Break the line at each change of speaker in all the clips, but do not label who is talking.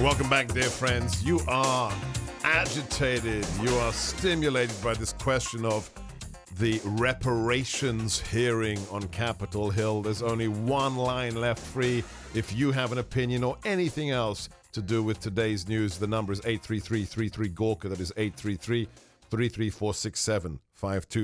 Welcome back, dear friends. You are agitated. You are stimulated by this question of the reparations hearing on Capitol Hill. There's only one line left free. If you have an opinion or anything else to do with today's news, the number is 833-33-GORKA. That is 833-334-6752.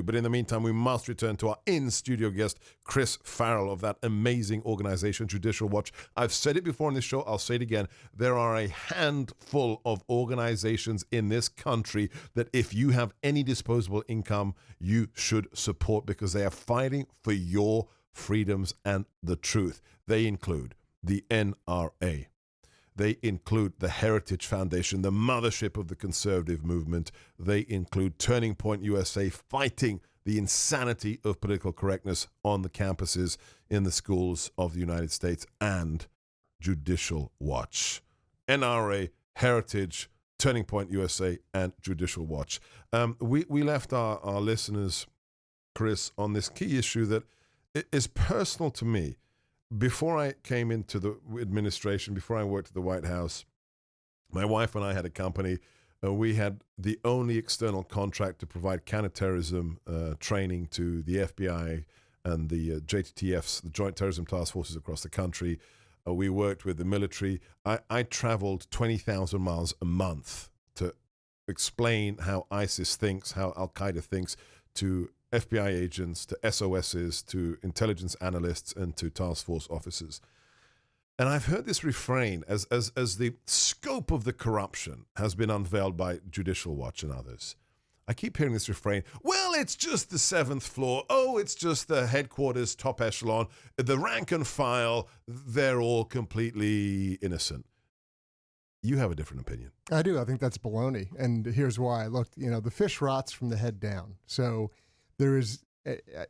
But in the meantime, we must return to our in-studio guest, Chris Farrell of that amazing organization, Judicial Watch. I've said it before on this show. I'll say it again. There are a handful of organizations in this country that if you have any disposable income, you should support because they are fighting for your freedoms and the truth. They include the NRA. They include the Heritage Foundation, the mothership of the conservative movement. They include Turning Point USA, fighting the insanity of political correctness on the campuses in the schools of the United States, and Judicial Watch. NRA, Heritage, Turning Point USA, and Judicial Watch. We left our listeners, Chris, on this key issue that is personal to me. Before I came into the administration, before I worked at the White House, my wife and I had a company. We had the only external contract to provide counterterrorism training to the FBI and the JTTFs, the Joint Terrorism Task Forces across the country. We worked with the military. I traveled 20,000 miles a month to explain how ISIS thinks, how Al-Qaeda thinks, to FBI agents, to SOSs, to intelligence analysts, and to task force officers. And I've heard this refrain as the scope of the corruption has been unveiled by Judicial Watch and others. I keep hearing this refrain, well, it's just the 7th floor. Oh, it's just the headquarters, top echelon. The rank and file, they're all completely innocent. You have a different opinion.
I do. I think that's baloney. And here's why. Look, the fish rots from the head down. So there is,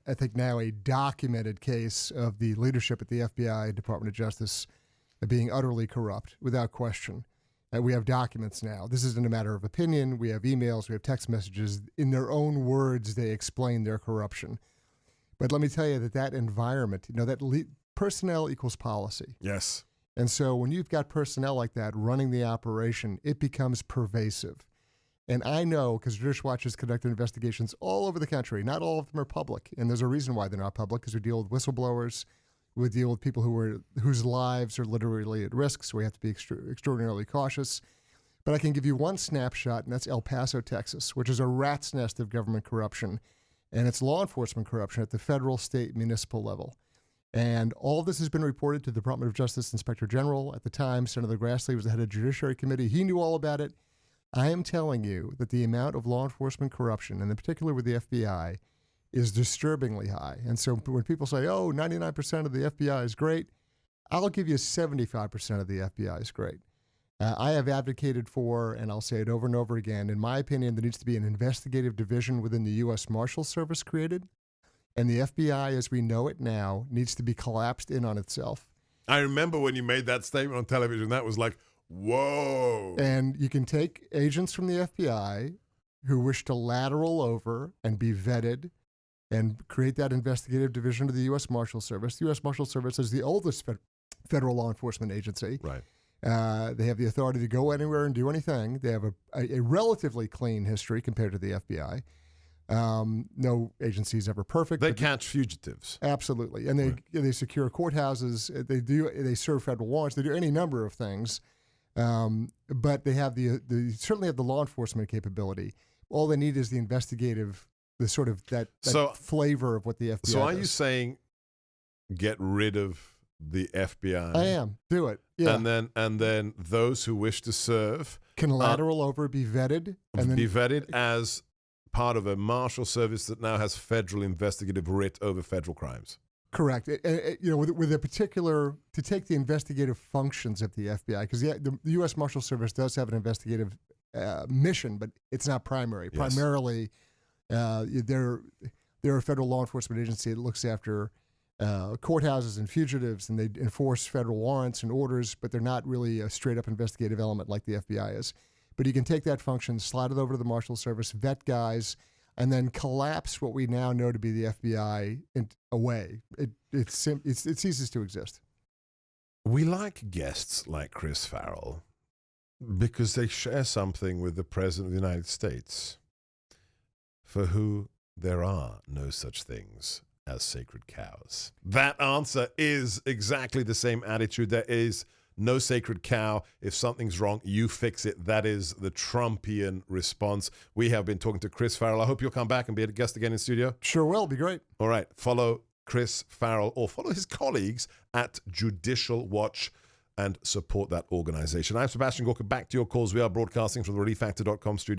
I think now, a documented case of the leadership at the FBI, Department of Justice, being utterly corrupt, without question. We have documents now. This isn't a matter of opinion. We have emails. We have text messages. In their own words, they explain their corruption. But let me tell you that environment, personnel equals policy.
Yes.
And so when you've got personnel like that running the operation, it becomes pervasive. And I know, because Judicial Watch has conducted investigations all over the country. Not all of them are public, and there's a reason why they're not public, because we deal with whistleblowers, we deal with people whose lives are literally at risk, so we have to be extraordinarily cautious. But I can give you one snapshot, and that's El Paso, Texas, which is a rat's nest of government corruption, and it's law enforcement corruption at the federal, state, municipal level. And all this has been reported to the Department of Justice Inspector General. At the time, Senator Grassley was the head of the Judiciary Committee. He knew all about it. I am telling you that the amount of law enforcement corruption, and in particular with the FBI, is disturbingly high. And so when people say, oh, 99% of the FBI is great, I'll give you 75% of the FBI is great. I have advocated for, and I'll say it over and over again, in my opinion, there needs to be an investigative division within the U.S. Marshal Service created. And the FBI, as we know it now, needs to be collapsed in on itself.
I remember when you made that statement on television, that was like, whoa.
And you can take agents from the FBI who wish to lateral over and be vetted and create that investigative division of the U.S. Marshal Service. The U.S. Marshal Service is the oldest federal law enforcement agency.
Right.
They have the authority to go anywhere and do anything. They have a relatively clean history compared to the FBI. No agency is ever perfect.
They catch fugitives.
Absolutely. And they secure courthouses. They serve federal warrants. They do any number of things. But they have they certainly have the law enforcement capability. All they need is the investigative, the sort of that flavor of what the FBI
So are
does.
you saying get rid of the FBI?
I am. Do it. Yeah.
And then those who wish to serve
can lateral over, be vetted, and
be
then
vetted as part of a marshal service that now has federal investigative writ over federal crimes.
Correct. With a particular, to take the investigative functions of the FBI, because the U.S. Marshal Service does have an investigative mission, but it's not primary.
Yes.
Primarily, they're a federal law enforcement agency that looks after courthouses and fugitives, and they enforce federal warrants and orders, but they're not really a straight-up investigative element like the FBI is. But you can take that function, slide it over to the Marshal Service, vet guys, and then collapse what we now know to be the FBI away. It ceases to exist.
We like guests like Chris Farrell Because they share something with the President of the United States, for who there are no such things as sacred cows. That answer is exactly the same attitude. There is no sacred cow. If something's wrong, you fix it. That is the Trumpian response. We have been talking to Chris Farrell. I hope you'll come back and be a guest again in studio.
Sure will. Be great.
All right. Follow Chris Farrell or follow his colleagues at Judicial Watch and support that organization. I'm Sebastian Gorka. Back to your calls. We are broadcasting from the ReliefFactor.com studio.